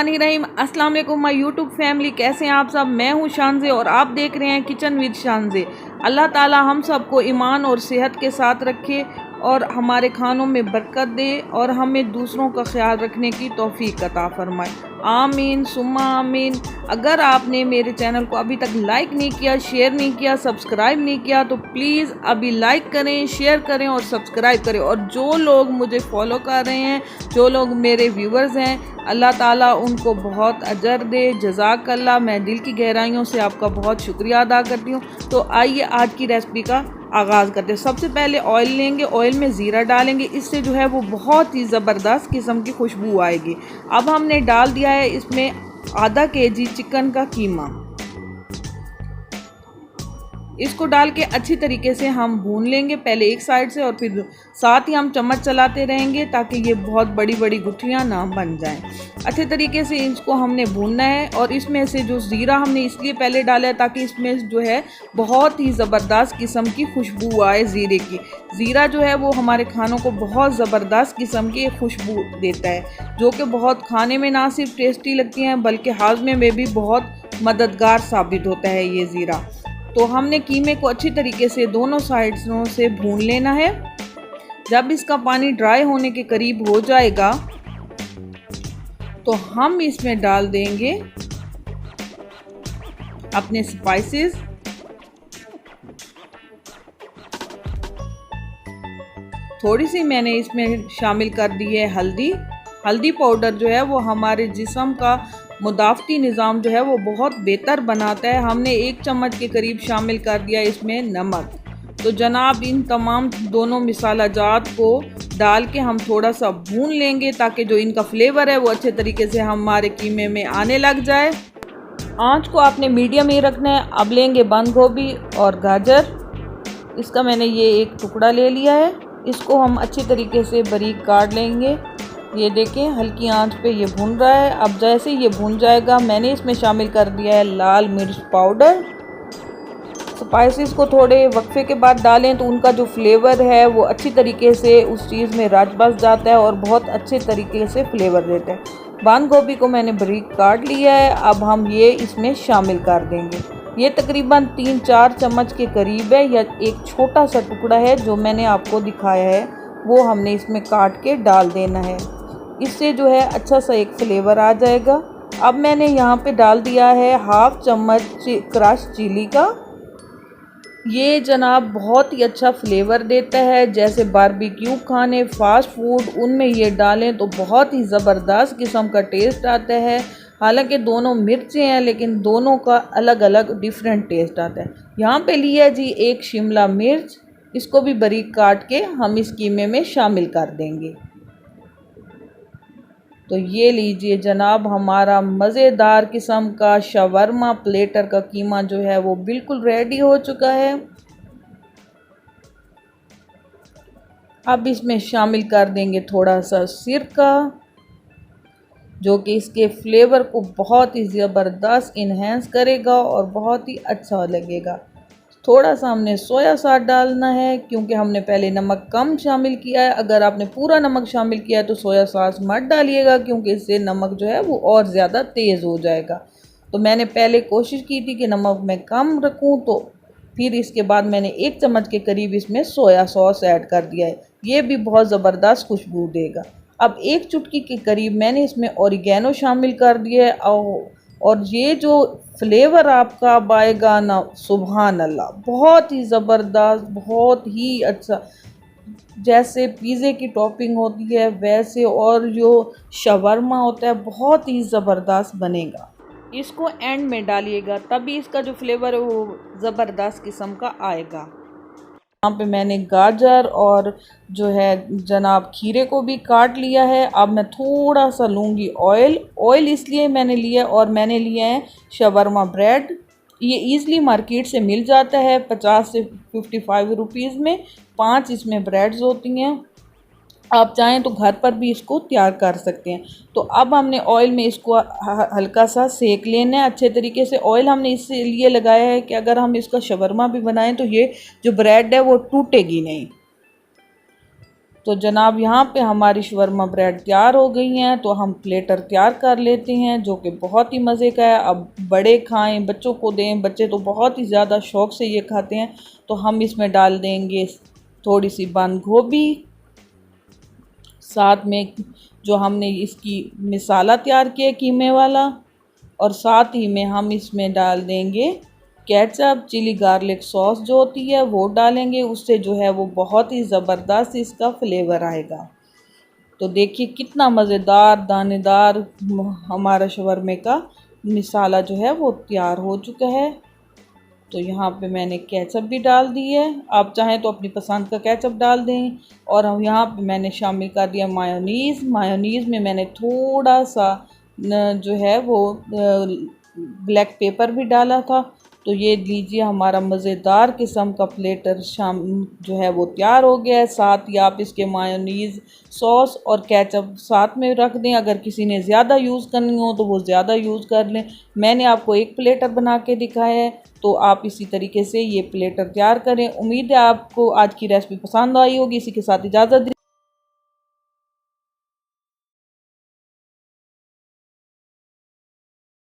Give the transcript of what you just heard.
बिस्मिल्लाहिर्रहमानिर्रहीम। अस्सलाम वालेकुम माय यूट्यूब फैमिली, कैसे हैं आप सब। मैं हूं शानज़े और आप देख रहे हैं किचन विद शानज़े। अल्लाह ताला हम सबको ईमान और सेहत के साथ रखे और हमारे खानों में बरकत दे और हमें दूसरों का ख्याल रखने की तौफीक अता फरमाए। आमीन सुम्मा आमीन। अगर आपने मेरे चैनल को अभी तक लाइक नहीं किया, शेयर नहीं किया, सब्सक्राइब नहीं किया तो प्लीज़ अभी लाइक करें, शेयर करें और सब्सक्राइब करें। और जो लोग मुझे फॉलो कर रहे हैं, जो लोग मेरे व्यूवर्स हैं, अल्लाह ताला उनको बहुत अजर दे। जज़ाकल्लाह। मैं दिल की गहराइयों से आपका बहुत शुक्रिया अदा करती हूँ। तो आइए आज की रेसिपी का आगाज़ करते हैं। सबसे पहले ऑयल लेंगे, ऑयल में ज़ीरा डालेंगे, इससे जो है वो बहुत ही ज़बरदस्त किस्म की खुशबू आएगी। अब हमने डाल दिया है इसमें आधा केजी चिकन का कीमा। इसको डाल के अच्छी तरीके से हम भून लेंगे, पहले एक साइड से और फिर साथ ही हम चम्मच चलाते रहेंगे ताकि ये बहुत बड़ी बड़ी गुठलियाँ ना बन जाएं। अच्छे तरीके से इसको हमने भूनना है। और इसमें से जो ज़ीरा हमने इसलिए पहले डाला है ताकि इसमें जो है बहुत ही ज़बरदस्त किस्म की खुशबू आए ज़ीरे की। ज़ीरा जो है वो हमारे खानों को बहुत ज़बरदस्त किस्म की खुशबू देता है, जो कि बहुत खाने में ना सिर्फ टेस्टी लगती हैं बल्कि हाज़मे में भी बहुत मददगार साबित होता है ये ज़ीरा। तो हमने कीमे को अच्छी तरीके से दोनों साइड्सों से भून लेना है। जब इसका पानी ड्राई होने के करीब हो जाएगा तो हम इसमें डाल देंगे अपने स्पाइसेस। थोड़ी सी मैंने इसमें शामिल कर दी है हल्दी। हल्दी पाउडर जो है वो हमारे जिस्म का मुदाफ़ती निज़ाम जो है वो बहुत बेहतर बनाता है। हमने 1 चम्मच के करीब शामिल कर दिया इसमें नमक। तो जनाब इन तमाम दोनों मसाला जात को डाल के हम थोड़ा सा भून लेंगे ताकि जो इनका फ्लेवर है वो अच्छे तरीके से हमारे कीमे में आने लग जाए। आंच को आपने मीडियम ही रखना है। अब लेंगे बंद गोभी और गाजर। इसका मैंने ये एक टुकड़ा ले लिया है। इसको हम अच्छी तरीके से बारीक काट लेंगे। ये देखें हल्की आंच पे ये भून रहा है। अब जैसे ये भून जाएगा मैंने इसमें शामिल कर दिया है लाल मिर्च पाउडर। स्पाइसेस को थोड़े वक्फे के बाद डालें तो उनका जो फ्लेवर है वो अच्छी तरीके से उस चीज़ में रच बस जाता है और बहुत अच्छे तरीके से फ्लेवर देता है। बंद गोभी को मैंने बारीक काट लिया है। अब हम ये इसमें शामिल कर देंगे। ये तकरीबन 3-4 चम्मच के करीब है या एक छोटा सा टुकड़ा है जो मैंने आपको दिखाया है, वो हमने इसमें काट के डाल देना है। इससे जो है अच्छा सा एक फ्लेवर आ जाएगा। अब मैंने यहाँ पे डाल दिया है 1/2 चम्मच क्रश चिली का। ये जनाब बहुत ही अच्छा फ्लेवर देता है। जैसे बारबेक्यू खाने, फास्ट फूड, उनमें ये डालें तो बहुत ही ज़बरदस्त किस्म का टेस्ट आता है। हालांकि दोनों मिर्चें हैं लेकिन दोनों का अलग अलग डिफरेंट टेस्ट आता है। यहाँ पे लिया जी 1 शिमला मिर्च, इसको भी बारीक काट के हम इस कीमे में शामिल कर देंगे। तो ये लीजिए जनाब हमारा मज़ेदार किस्म का शवरमा प्लेटर का कीमा जो है वो बिल्कुल रेडी हो चुका है। अब इसमें शामिल कर देंगे थोड़ा सा सिरका, जो कि इसके फ्लेवर को बहुत ही ज़बरदस्त इन्हेंस करेगा और बहुत ही अच्छा लगेगा। थोड़ा सा हमने सोया सॉस डालना है क्योंकि हमने पहले नमक कम शामिल किया है। अगर आपने पूरा नमक शामिल किया है तो सोया सॉस मत डालिएगा क्योंकि इससे नमक जो है वो और ज़्यादा तेज़ हो जाएगा। तो मैंने पहले कोशिश की थी कि नमक मैं कम रखूं, तो फिर इसके बाद मैंने 1 चम्मच के करीब इसमें सोया सॉस ऐड कर दिया है। ये भी बहुत ज़बरदस्त खुशबू देगा। अब 1 चुटकी के करीब मैंने इसमें ऑरिगेनो शामिल कर दिया है। और ये जो फ्लेवर आपका अब आएगा ना, सुभान अल्लाह, बहुत ही ज़बरदस्त, बहुत ही अच्छा। जैसे पिज़्ज़े की टॉपिंग होती है वैसे, और जो शवरमा होता है बहुत ही ज़बरदस्त बनेगा। इसको एंड में डालिएगा तभी इसका जो फ्लेवर है वो ज़बरदस्त किस्म का आएगा। यहाँ पे मैंने गाजर और जो है जनाब खीरे को भी काट लिया है। अब मैं थोड़ा सा लूँगी ऑयल इसलिए मैंने लिया, और मैंने लिया है शवरमा ब्रेड। ये ईज़िली मार्केट से मिल जाता है 50 से 55 रुपीज़ में। 5 इसमें ब्रेड्स होती हैं। आप चाहें तो घर पर भी इसको तैयार कर सकते हैं। तो अब हमने ऑयल में इसको हल्का सा सेक लेना है अच्छे तरीके से। ऑयल हमने इसलिए लगाया है कि अगर हम इसका शवरमा भी बनाएं तो ये जो ब्रेड है वो टूटेगी नहीं। तो जनाब यहाँ पे हमारी शवरमा ब्रेड तैयार हो गई हैं। तो हम प्लेटर तैयार कर लेते हैं जो कि बहुत ही मज़े का है। अब बड़े खाएं, बच्चों को दें, बच्चे तो बहुत ही ज़्यादा शौक़ से ये खाते हैं। तो हम इसमें डाल देंगे थोड़ी सी बंद गोभी, साथ में जो हमने इसकी मसाला तैयार किया कीमे वाला, और साथ ही में हम इसमें डाल देंगे केचप, चिली गार्लिक सॉस जो होती है वो डालेंगे। उससे जो है वो बहुत ही ज़बरदस्त इसका फ्लेवर आएगा। तो देखिए कितना मज़ेदार दानेदार हमारा शवरमे का मसाला जो है वो तैयार हो चुका है। तो यहाँ पे मैंने केचप भी डाल दी है, आप चाहें तो अपनी पसंद का केचप डाल दें। और हम यहाँ पे मैंने शामिल कर दिया मायोनीज़। मायोनीज़ में मैंने थोड़ा सा जो है वो ब्लैक पेपर भी डाला था। तो ये लीजिए हमारा मज़ेदार किस्म का प्लेटर शाम जो है वो तैयार हो गया है। साथ ही आप इसके मायोनीज़ सॉस और केचप साथ में रख दें। अगर किसी ने ज़्यादा यूज़ करनी हो तो वो ज़्यादा यूज़ कर लें। मैंने आपको एक प्लेटर बना के दिखाया है, तो आप इसी तरीके से ये प्लेटर तैयार करें। उम्मीद है आपको आज की रेसिपी पसंद आई होगी। इसी के साथ इजाज़त